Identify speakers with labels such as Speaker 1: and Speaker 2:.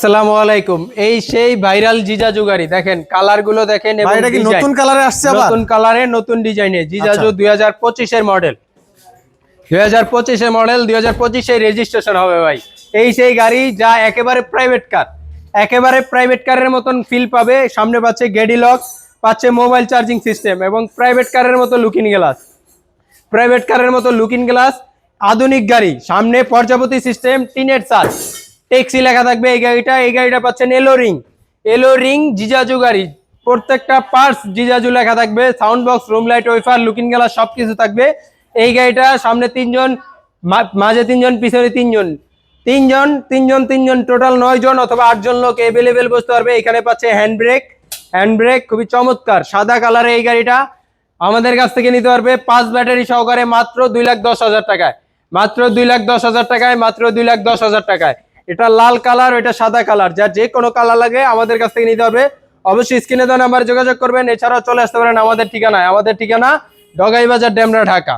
Speaker 1: আসসালামু আলাইকুম। এই সেই ভাইরাল জিজাজু গাড়ি দেখেন, কালার গুলো দেখেন এবং
Speaker 2: এটা কি নতুন কালারে আসছে আবার?
Speaker 1: নতুন কালারে নতুন ডিজাইনে জিজাজু 2025 এর মডেল, 2025 এর মডেল, 2025 এ রেজিস্ট্রেশন হবে ভাই। এই সেই গাড়ি যা একেবারে প্রাইভেট কার, একেবারে প্রাইভেট কারের মতন ফিল পাবে। সামনে পাচ্ছে গেডি লক, পাচ্ছে মোবাইল চার্জিং সিস্টেম এবং প্রাইভেট কারের মতো লুকিং গ্লাস, প্রাইভেট কারের মতো লুকিং গ্লাস। আধুনিক গাড়ি, সামনে পর্যাপতি সিস্টেম, টিনের চাল, ট্যাক্সি লেখা থাকবে এই গাড়িটা। এই গাড়িটা পাচ্ছেন এলো রিং জিজাজু গাড়ি, প্রত্যেকটা পার্টস জিজাজু লেখা থাকবে। Sound box, room light, wiper, looking glass সবকিছু থাকবে। এই গাড়িটা সামনে 3 জন, মাঝে 3 জন, পিছনে 3 জন, টোটাল 9 জন অথবা 8 জন লোক এভেলেবেল বসতে পারবে। এখানে পাচ্ছে হ্যান্ড ব্রেক খুবই চমৎকার সাদা কালারে। এই গাড়িটা আমাদের কাছ থেকে নিতে পারবে 5 ব্যাটারি সহকারে মাত্র 2,10,000 টাকায়, মাত্র 2,10,000 টাকায়, মাত্র 2,10,000 টাকায়। এটা লাল কালার, এটা সাদা কালার, যার যে কোনো কালার লাগে আমাদের কাছ থেকে নিতে হবে। অবশ্যই স্ক্রিনে দেওয়া নাম্বারে যোগাযোগ করবেন। এছাড়াও চলে আসতে পারেন আমাদের ঠিকানায়। আমাদের ঠিকানা ডগাইবাজার, ডেমরা, ঢাকা।